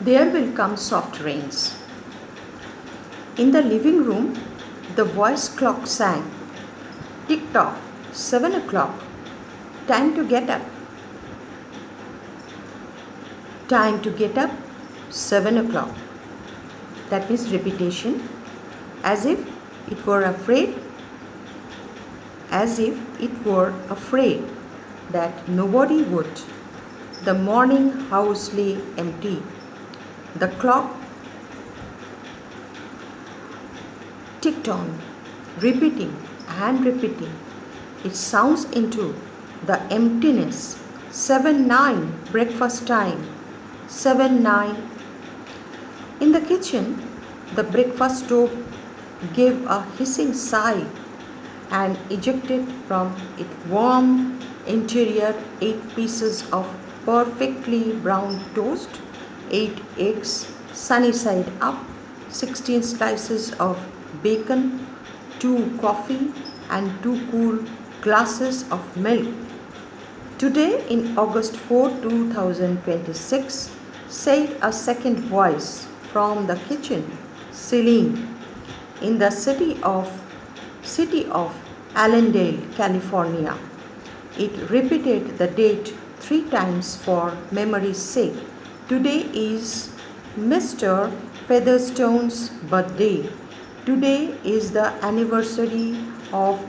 There will come soft rains. In the living room, the voice clock sang, "Tick tock, 7 o'clock, time to get up. Time to get up, 7 o'clock." That means repetition, as if it were afraid, that nobody would. The morning house lay empty. The clock ticked on, repeating and repeating. It sounds into the emptiness. 7-9, breakfast time. 7-9. In the kitchen, the breakfast stove gave a hissing sigh and ejected from its warm interior 8 pieces of perfectly browned toast, 8 eggs sunny side up, 16 slices of bacon, 2 coffee and 2 cool glasses of milk. Today in August 4, 2026, said a second voice from the kitchen ceiling in the city of Allendale, California. It repeated the date 3 times for memory's sake. Today is Mr. Featherstone's birthday. Today is the anniversary of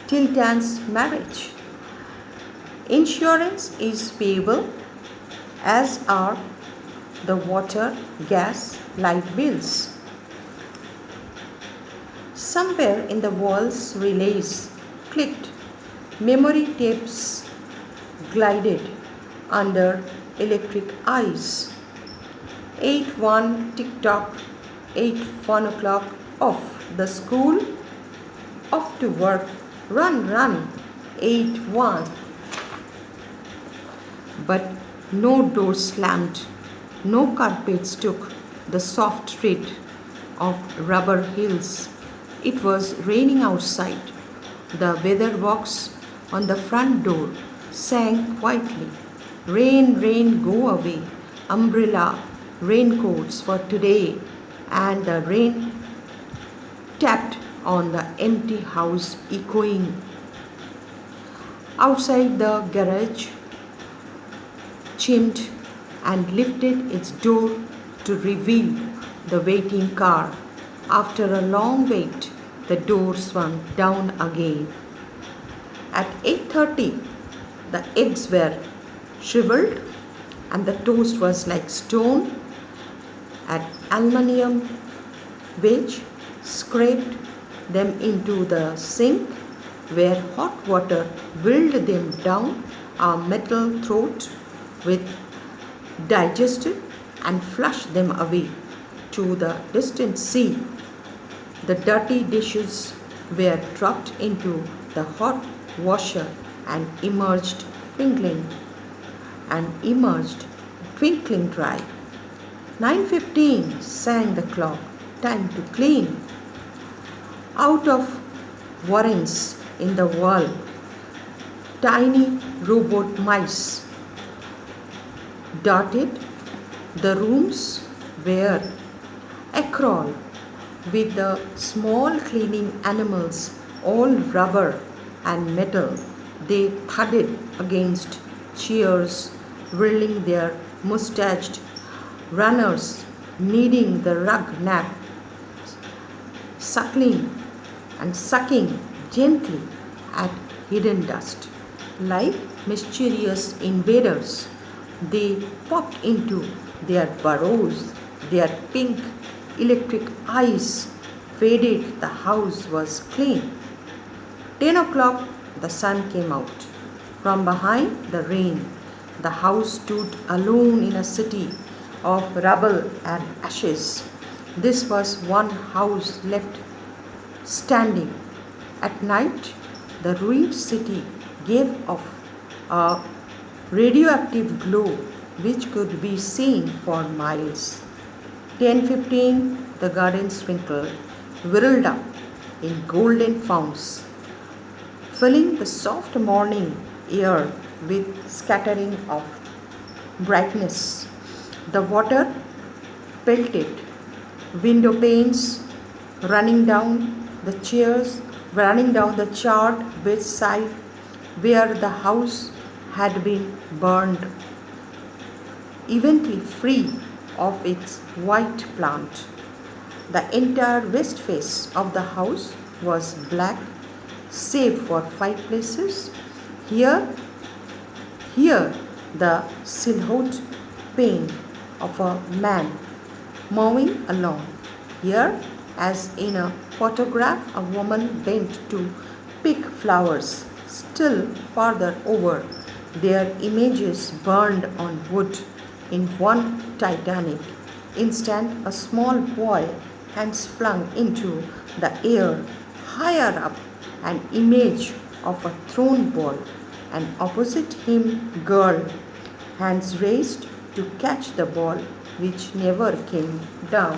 Tilton's marriage. Insurance is payable, as are the water, gas, light bills. Somewhere in the walls relays clicked, memory tapes glided under electric eyes. 8-1 tick-tock, 8-1 o'clock, off the school, off to work, run, 8-1. But no door slammed, no carpets took the soft tread of rubber hills. It was raining outside. The weather box on the front door sang quietly, "Rain, rain, go away, umbrella, raincoats for today," and the rain tapped on the empty house, echoing. Outside, the garage chimed and lifted its door to reveal the waiting car. After a long wait, the door swung down again. At 8:30, the eggs were shriveled and the toast was like stone. An aluminium wedge scraped them into the sink, where hot water whirled them down a metal throat with digested and flushed them away to the distant sea. The dirty dishes were dropped into the hot washer and emerged twinkling dry. 9:15 sang the clock, time to clean. Out of warrants in the wall, tiny robot mice darted. The rooms were acrowl with the small cleaning animals, all rubber and metal. They thudded against chairs, whirling their mustached runners, kneading the rug nap, sucking gently at hidden dust. Like mysterious invaders, they popped into their burrows. Their pink electric eyes faded. The house was clean. 10 o'clock, the sun came out. From behind the rain, the house stood alone in a city of rubble and ashes. This was one house left standing. At night, the ruined city gave off a radioactive glow which could be seen for miles. 10:15, the garden sprinkle whirled up in golden founts, filling the soft morning air with scattering of brightness. The water pelted window panes, running down the chairs, running down the charred bedside where the house had been burned, eventually free of its white plant. The entire west face of the house was black, save for 5 places. Here, here, the silhouette pane of a man mowing a lawn. Here, as in a photograph, a woman bent to pick flowers. Still farther over, their images burned on wood. In one titanic instant, a small boy, hands flung into the air, higher up, an image of a thrown ball, and opposite him, girl, hands raised to catch the ball, which never came down.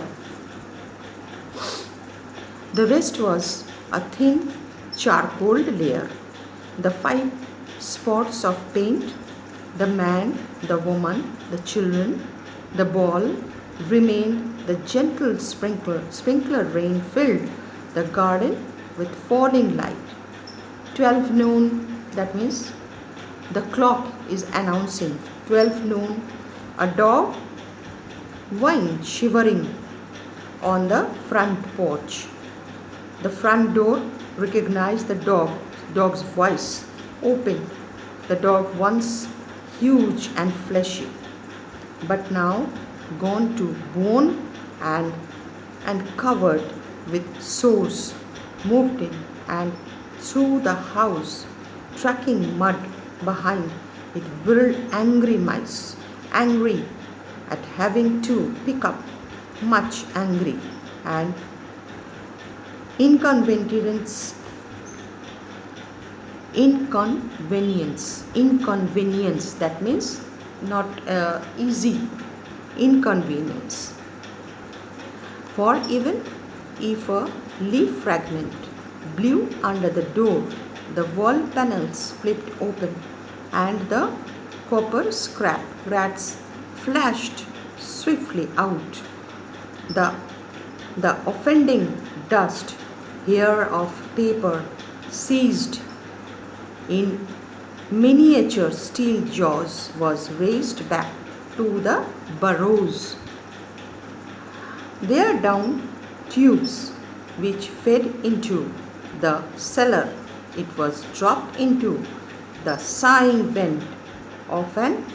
The rest was a thin charcoal layer. The 5 spots of paint, the man, the woman, the children, the ball remained. The gentle sprinkler rain filled the garden with falling light. 12 noon, that means the clock is announcing 12 noon. A dog whined shivering on the front porch. The front door recognized the dog's voice. Opened. The dog, once huge and fleshy, but now gone to bone and covered with sores, moved in and through the house, tracking mud behind it, whirled angry mice, angry at having to pick up, much angry, and inconvenience, that means not easy, inconvenience. For even if a leaf fragment blew under the door, the wall panels flipped open and the copper scrap rats flashed swiftly out. The offending dust here of paper seized in miniature steel jaws was raised back to the burrows. There down tubes which fed into the cellar. It was dropped into the sighing vent of an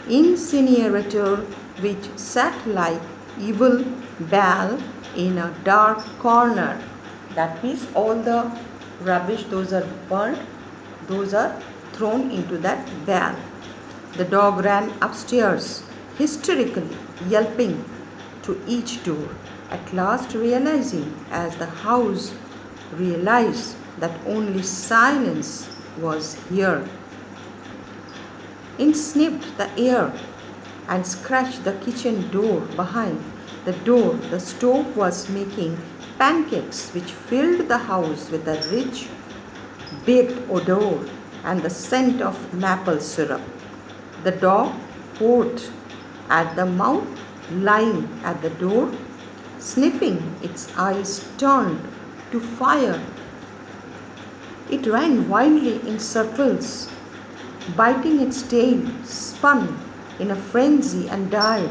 incinerator which sat like evil Baal in a dark corner. That means all the rubbish, those are burnt, those are thrown into that Baal. The dog ran upstairs, hysterically yelping to each door, at last realizing, as the house realized, that only silence was here. It sniffed the air and scratched the kitchen door behind. The door, the stove was making pancakes which filled the house with a rich baked odor and the scent of maple syrup. The dog foamed at the mouth, lying at the door, sniffing, its eyes turned to fire. It ran wildly in circles, biting its tail, spun in a frenzy and died.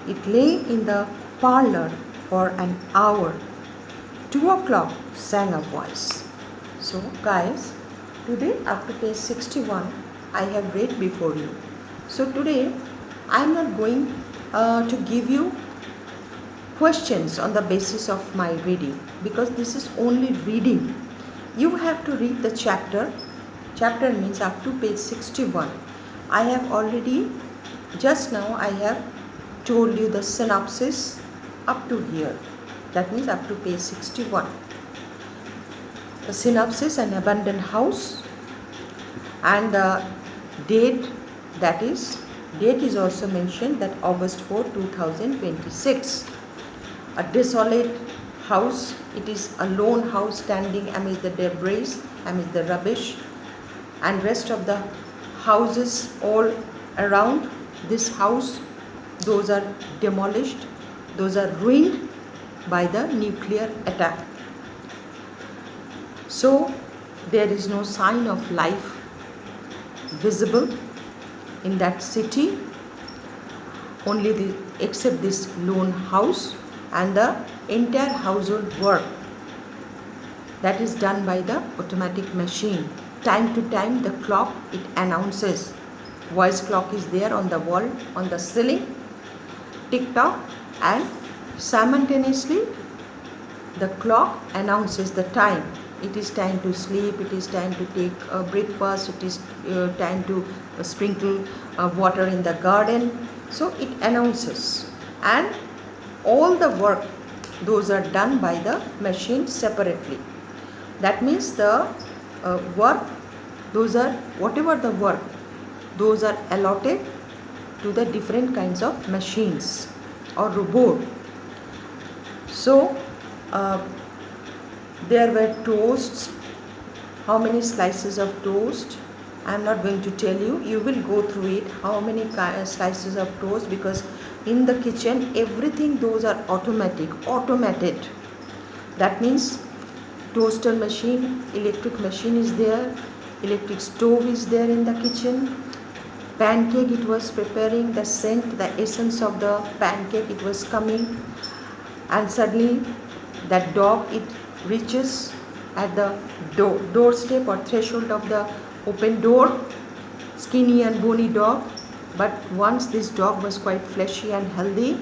It lay in the parlor for an hour. 2 o'clock, sang a voice. So guys, today up to page 61 I have read before you. So today I am not going to give you questions on the basis of my reading, because this is only reading. You have to read the chapter. Chapter means up to page 61. I have already, just now I have told you the synopsis up to here. That means up to page 61. The synopsis: an abandoned house, and the date, that is, date is also mentioned, that August 4, 2026. A desolate house. It is a lone house standing amidst the debris, amidst the rubbish, and rest of the houses all around this house, those are demolished, those are ruined by the nuclear attack. So there is no sign of life visible in that city, only except this lone house and the entire household work that is done by the automatic machine. Time to time the clock, it announces, voice clock is there on the wall, on the ceiling, tick tock, and simultaneously the clock announces the time. It is time to sleep, it is time to take a breakfast, it is time to sprinkle water in the garden. So it announces, and all the work, those are done by the machine separately. That means the work, those are, whatever the work, those are allotted to the different kinds of machines or robot. So there were toasts. How many slices of toast? I am not going to tell you. You will go through it. How many slices of toast? Because in the kitchen, everything those are automated. That means toaster machine, electric machine is there, electric stove is there in the kitchen. Pancake, it was preparing, the scent, the essence of the pancake, it was coming, and suddenly that dog, it reaches at the doorstep or threshold of the open door, skinny and bony dog. But once this dog was quite fleshy and healthy,